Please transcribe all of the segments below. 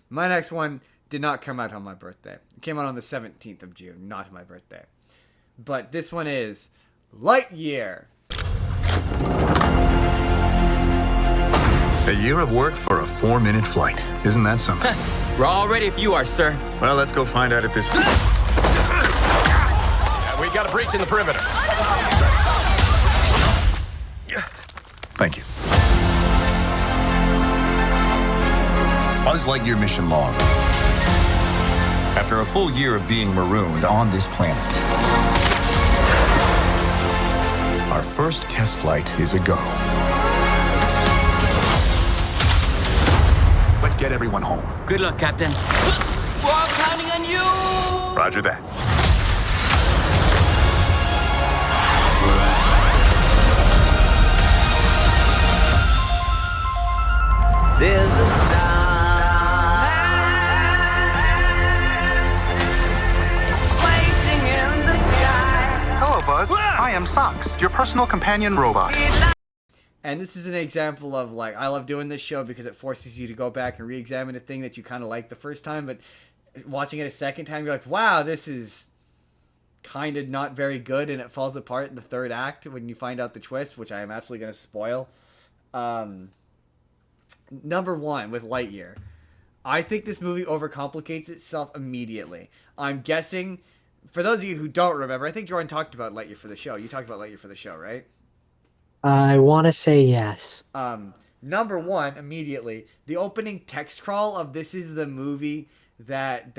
My next one did not come out on my birthday. It came out on the 17th of June, not my birthday. But this one is Lightyear. A year of work for a 4-minute flight. Isn't that something? We're all ready if you are, sir. Well, let's go find out if this... We got a breach in the perimeter. Thank you. Buzz Lightyear mission log. After a full year of being marooned on this planet, our first test flight is a go. Let's get everyone home. Good luck, Captain. We're all counting on you! Roger that. There's a star waiting in the sky. Hello, Buzz. I am Socks, your personal companion robot. And this is an example of, like, I love doing this show because it forces you to go back and re-examine a thing that you kind of liked the first time, but watching it a second time, you're like, wow, this is kind of not very good, and it falls apart in the third act when you find out the twist, which I am absolutely going to spoil. Number one, with Lightyear. I think this movie overcomplicates itself immediately. I'm guessing, for those of you who don't remember, I think Jordan talked about Lightyear for the show. You talked about Lightyear for the show, right? I want to say yes. Number one, immediately, the opening text crawl of this is the movie that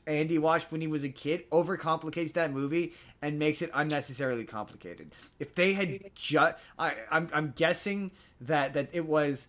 Andy watched when he was a kid overcomplicates that movie and makes it unnecessarily complicated. If they had just, I'm guessing that it was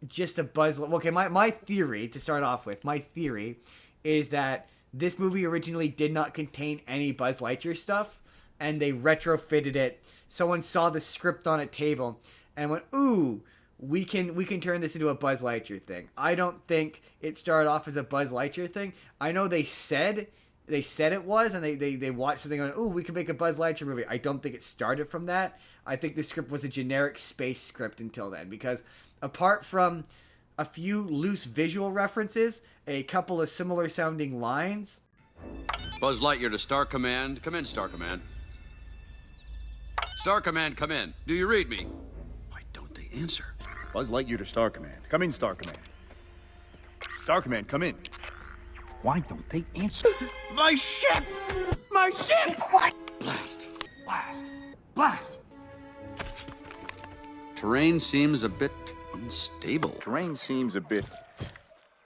just a Buzz. Okay, my theory to start off with, my theory is that this movie originally did not contain any Buzz Lightyear stuff, and they retrofitted it. Someone saw the script on a table and went, "Ooh, we can turn this into a Buzz Lightyear thing." I don't think it started off as a Buzz Lightyear thing. I know they said it was, and they watched something on, "Ooh, we can make a Buzz Lightyear movie." I don't think it started from that. I think the script was a generic space script until then, because apart from a few loose visual references, a couple of similar sounding lines. Buzz Lightyear to Star Command. Come in, Star Command. Star Command, come in. Do you read me? Why don't they answer? Buzz Lightyear to Star Command. Come in, Star Command. Star Command, come in. Why don't they answer? My ship! My ship! What? Blast. Blast! Blast! Terrain seems a bit unstable. Terrain seems a bit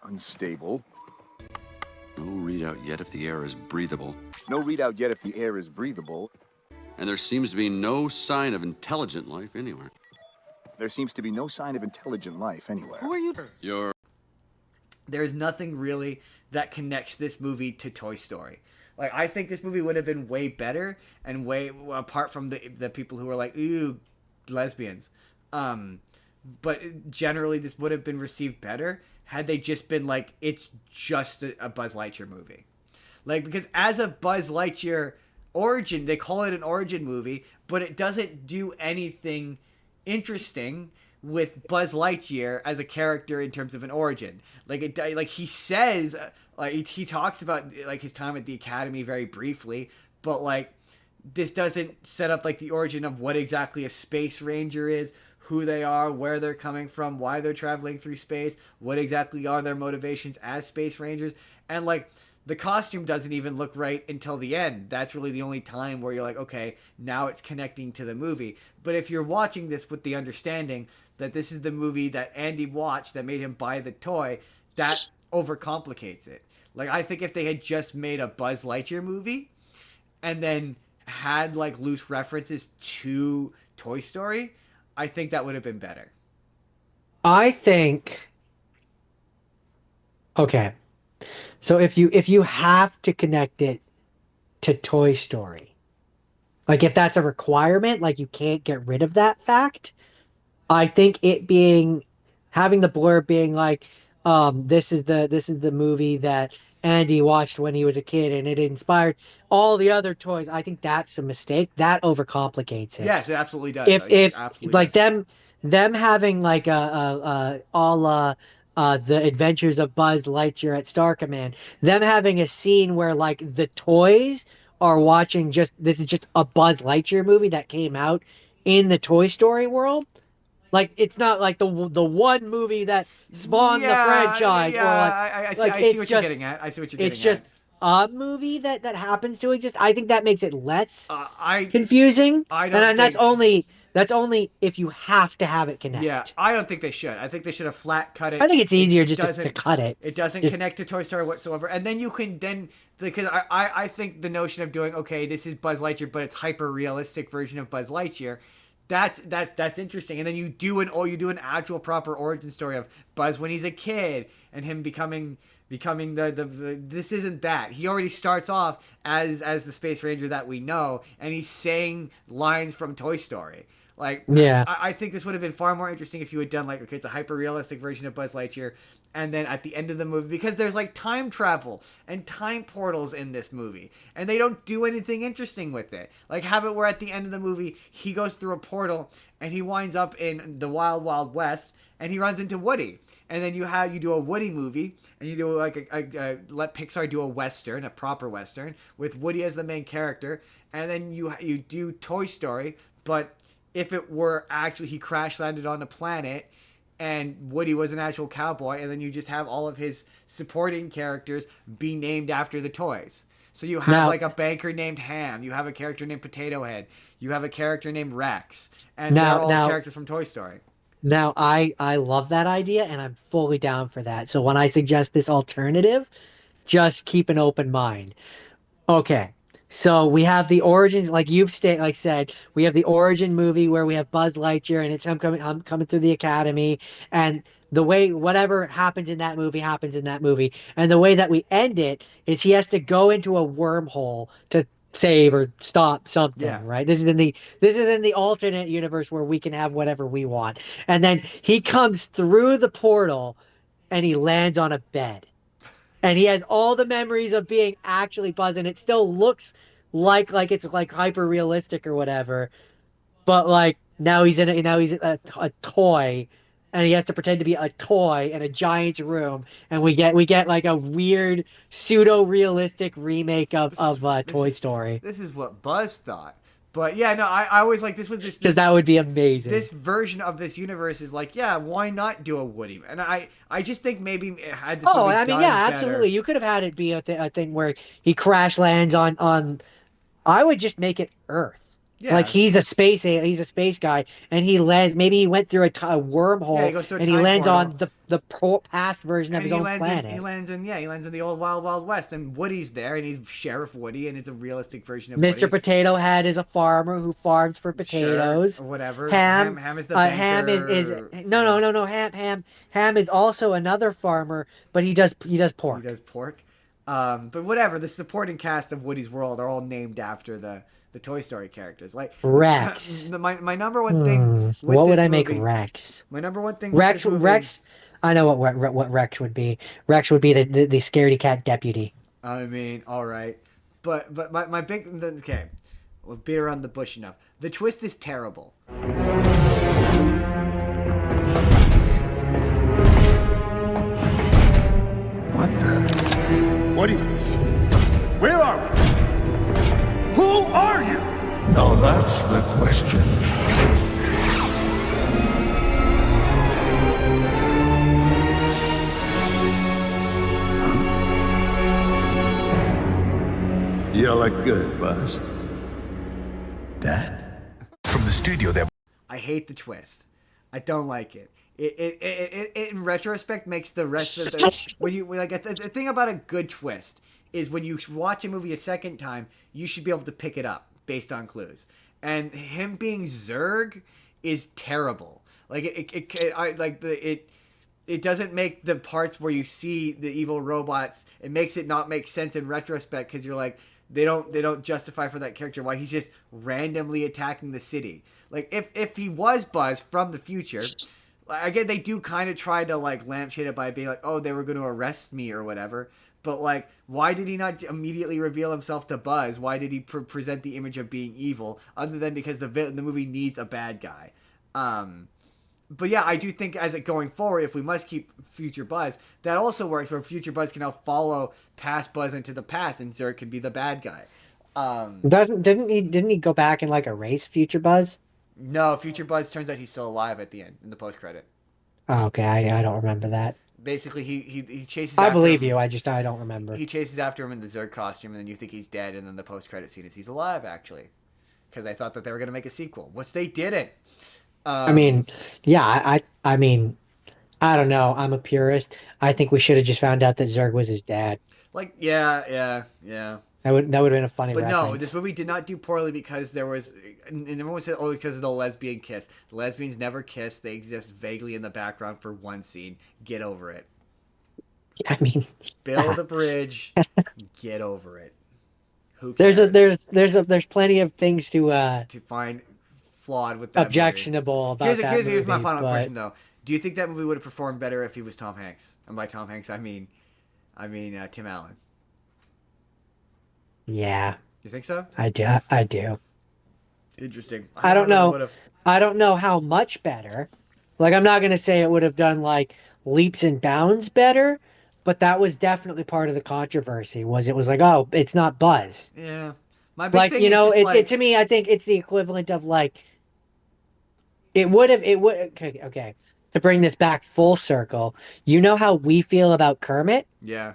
unstable. No readout yet if the air is breathable. No readout yet if the air is breathable. And there seems to be no sign of intelligent life anywhere. There seems to be no sign of intelligent life anywhere. Who are you? You're... There's nothing really that connects this movie to Toy Story. Like, I think this movie would have been way better, and way apart from the people who were like, ooh, lesbians. But generally, this would have been received better had they just been like, it's just a Buzz Lightyear movie. Like, because as a Buzz Lightyear origin, they call it an origin movie, but it doesn't do anything interesting with Buzz Lightyear as a character in terms of an origin. Like he says, like he talks about like his time at the Academy very briefly, but like this doesn't set up like the origin of what exactly a Space Ranger is, who they are, where they're coming from, why they're traveling through space, what exactly are their motivations as Space Rangers, and like the costume doesn't even look right until the end. That's really the only time where you're like, okay, now it's connecting to the movie. But if you're watching this with the understanding that this is the movie that Andy watched that made him buy the toy, that overcomplicates it. Like, I think if they had just made a Buzz Lightyear movie and then had like loose references to Toy Story, I think that would have been better. I think. Okay. So if you have to connect it to Toy Story, like if that's a requirement, like you can't get rid of that fact, I think having the blurb being like, this is the movie that Andy watched when he was a kid and it inspired all the other toys. I think that's a mistake. That overcomplicates it. Yes, it absolutely does. If absolutely like does. them having like a The Adventures of Buzz Lightyear at Star Command, them having a scene where like the toys are watching this is just a Buzz Lightyear movie that came out in the Toy Story world. Like it's not like the one movie that spawned the Yeah, franchise, yeah. or I see what you're getting at. I see what you're it's getting just at. a movie that happens to exist. I think that makes it less I confusing, I and don't then think. that's only if you have to have it Yeah, connect. I don't think they should. I think they should have flat cut I it. think it's It easier just to doesn't. cut it. It doesn't Just connect to Toy Story whatsoever. And then you can because I think the notion of doing okay, this is Buzz Lightyear, but it's hyper realistic version of Buzz Lightyear. That's interesting. And then you do an actual proper origin story of Buzz when he's a kid and him becoming the this isn't that. He already starts off as the Space Ranger that we know, and he's saying lines from Toy Story. Like, yeah. I think this would have been far more interesting if you had done, like, okay, it's a hyper-realistic version of Buzz Lightyear, and then at the end of the movie, because there's, like, time travel and time portals in this movie, and they don't do anything interesting with it. Like, have it where at the end of the movie, he goes through a portal, and he winds up in the Wild Wild West, and he runs into Woody. And then you do a Woody movie, and you do, like, let Pixar do a Western, a proper Western, with Woody as the main character, and then you do Toy Story, but if it were actually he crash landed on a planet and Woody was an actual cowboy, and then you just have all of his supporting characters be named after the toys. So you have like a banker named Ham, you have a character named Potato Head, you have a character named Rex, and they're all characters from Toy Story. Now I love that idea, and I'm fully down for that. So when I suggest this alternative, just keep an open mind. Okay. So we have the origins, like said, we have the origin movie where we have Buzz Lightyear and it's him coming through the academy, and the way whatever happens in that movie happens in that movie. And the way that we end it is he has to go into a wormhole to save or stop something, Yeah. right? This is in the alternate universe where we can have whatever we want. And then he comes through the portal and he lands on a bed, and he has all the memories of being actually Buzz, and it still looks like it's like hyper realistic or whatever. But like now he's a toy, and he has to pretend to be a toy in a giant's room, and we get like a weird pseudo realistic remake of Toy Story. This is what Buzz thought. But yeah, no, I always like this Because that would be amazing. This version of this universe is like, yeah, why not do a Woody? And I just think maybe it had this. Oh, movie I mean, done yeah, better. absolutely. You could have had it be a thing where he crash lands on. I would just make it Earth. Yeah. Like he's a space guy, and he lands. Maybe he went through a wormhole, Yeah, he goes through a and he time lands portal. on the past version of his own planet. He lands in the old Wild Wild West, and Woody's there, and he's Sheriff Woody, and it's a realistic version of Mr. Woody. Potato Head is a farmer who farms for potatoes. Sure, or whatever. Ham is the banker. Ham is no. Ham is also another farmer, but he does pork. He does pork. But whatever. The supporting cast of Woody's World are all named after the Toy Story characters. Like Rex. My number one thing. With What would this I make movie, Rex? My number one thing. Rex. With this movie, Rex. I know what Rex would be. Rex would be the scaredy cat deputy. I mean, all right, but my big okay, we'll beat around the bush enough. The twist is terrible. What is this? Where are we? Who are you? Now that's the question. You look good, Buzz. Dad? From the studio that... I hate the twist. I don't like it. It in retrospect makes the rest of the the thing about a good twist is when you watch a movie a second time, you should be able to pick it up based on clues. And him being Zurg is terrible. Like it doesn't make the parts where you see the evil robots. It makes it not make sense in retrospect because you're like, they don't justify for that character why he's just randomly attacking the city. Like if he was Buzz from the future, again they do kind of try to like lampshade it by being like, oh, they were going to arrest me or whatever. But like, why did he not immediately reveal himself to Buzz? Why did he present the image of being evil, other than because the movie needs a bad guy? But yeah, I do think as it going forward, if we must keep future Buzz, that also works where future Buzz can now follow past Buzz into the past, and Zurg can be the bad guy. Didn't he go back and like erase Future Buzz? No, future Buzz turns out he's still alive at the end in the post credit. Oh, okay, I don't remember that. Basically, he chases. I after believe him. you. I don't remember. He chases after him in the Zurg costume, and then you think he's dead, and then the post credit scene is he's alive actually, because I thought that they were gonna make a sequel, which they didn't. I mean, yeah, I mean, I don't know. I'm a purist. I think we should have just found out that Zurg was his dad. Like, yeah. That would have been a funny But reference. no, this movie did not do poorly because there was, and everyone said, oh, because of the lesbian kiss. The lesbians never kiss. They exist vaguely in the background for one scene. Get over it. I mean, Build a bridge. Get over it. Who cares? There's plenty of things to find flawed with that objectionable movie. about that movie. Here's my final question though. Do you think that movie would have performed better if he was Tom Hanks? And by Tom Hanks, I mean Tim Allen. Yeah. You think so? I do. Interesting. I don't know. I don't know how much better. Like, I'm not gonna say it would have done like leaps and bounds better, but that was definitely part of the controversy. It was like, oh, it's not Buzz. Yeah. My big thing to me, I think it's the equivalent of like. It would. Okay. To bring this back full circle, you know how we feel about Kermit? Yeah.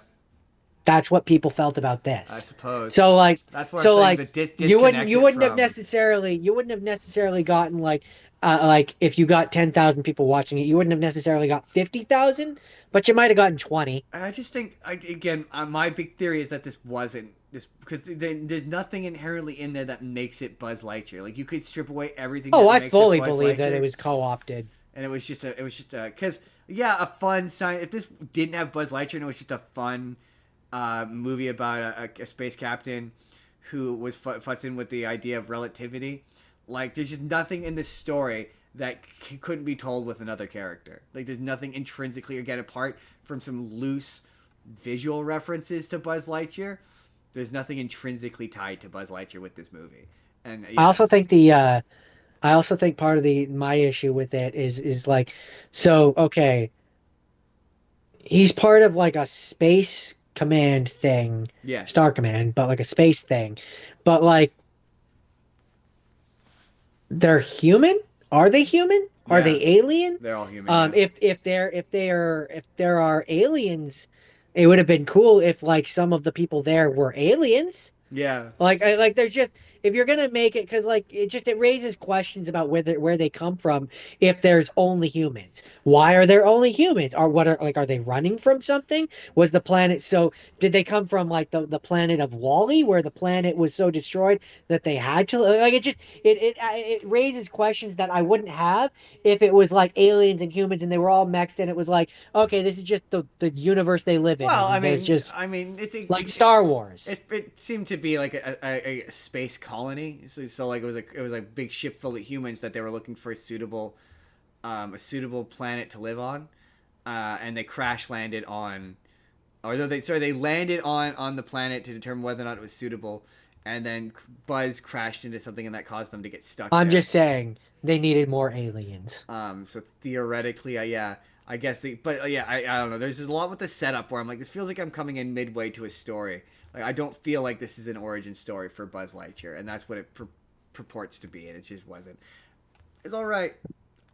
That's what people felt about this. I suppose. So like, that's where I'm saying the you wouldn't have necessarily gotten like if you got 10,000 people watching it, you wouldn't have necessarily got 50,000, but you might have gotten 20. I just think my big theory is that this wasn't this because there's nothing inherently in there that makes it Buzz Lightyear. Like you could strip away everything. Oh, that I makes fully it Buzz believe Lightyear, that it was co-opted. And it was just because a fun sign. If this didn't have Buzz Lightyear and it was just a fun movie about a space captain who was futzing in with the idea of relativity, like there's just nothing in this story that couldn't be told with another character. Like there's nothing intrinsically, again, apart from some loose visual references to Buzz Lightyear, there's nothing intrinsically tied to Buzz Lightyear with this movie. And I also think part of my issue with it is like, so okay, he's part of like a space command thing, yes. Star Command, but like a space thing, but like they're human. Are they human? Are they alien? They're all human. If there are aliens, it would have been cool if like some of the people there were aliens. Yeah. Like there's just, if you're gonna make it, because like it raises questions about where they come from. If there's only humans, why are there only humans? Are they running from something? Was the planet did they come from like the planet of Wall-E, where the planet was so destroyed that they had to like it raises questions that I wouldn't have if it was like aliens and humans and they were all mixed and it was like, okay, this is just the universe they live in. Well, it's like Star Wars. It seemed to be like a space colony. So like it was a big ship full of humans that they were looking for a suitable planet to live on, and they crash landed on, they landed on the planet to determine whether or not it was suitable, and then Buzz crashed into something and that caused them to get stuck. I'm just saying they needed more aliens. So theoretically, I guess I don't know. There's a lot with the setup where I'm like, this feels like I'm coming in midway to a story. Like I don't feel like this is an origin story for Buzz Lightyear, and that's what it purports to be, and it just wasn't. It's all right.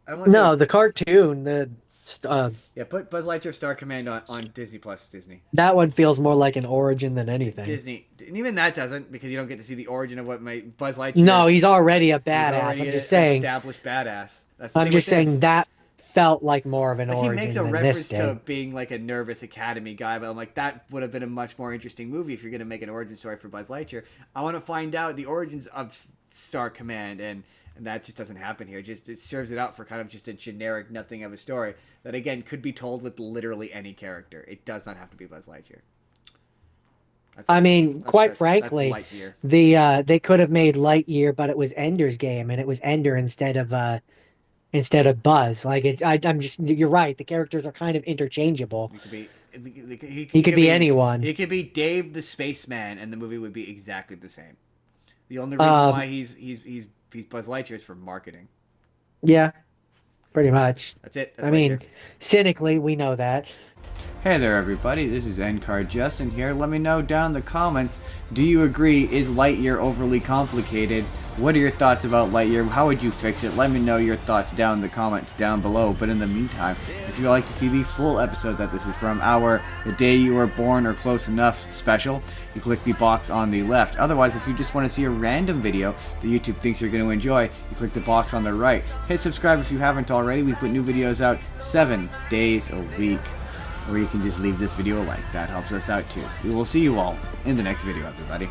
The cartoon, put Buzz Lightyear Star Command on Disney Plus. Disney. That one feels more like an origin than anything. Disney, and even that doesn't, because you don't get to see the origin of what made Buzz Lightyear. No, he's already a badass. I'm just saying, established badass. I'm just saying that felt like more of an origin. He makes a than reference this to being like a nervous academy guy, but I'm like, that would have been a much more interesting movie if you're going to make an origin story for Buzz Lightyear. I want to find out the origins of Star Command, and that just doesn't happen here. It serves it out for kind of just a generic nothing of a story that, again, could be told with literally any character. It does not have to be Buzz Lightyear. Quite frankly, they could have made Lightyear, but it was Ender's Game, and it was Ender instead of Buzz. Like you're right. The characters are kind of interchangeable. He could be anyone. He could be Dave the Spaceman, and the movie would be exactly the same. The only reason why he's Buzz Lightyear is for marketing. Yeah. pretty much. That's it. That's I mean, Lightyear. cynically, we know that. Hey there, everybody. This is Endcard Justin here. Let me know down in the comments, do you agree? Is Lightyear overly complicated? What are your thoughts about Lightyear? How would you fix it? Let me know your thoughts down in the comments down below. But in the meantime, if you'd like to see the full episode that this is from, our The Day You Were Born or Close Enough special, you click the box on the left. Otherwise, if you just want to see a random video that YouTube thinks you're going to enjoy, you click the box on the right. Hit subscribe if you haven't already. We put new videos out 7 days a week. Or you can just leave this video a like. That helps us out too. We will see you all in the next video, everybody.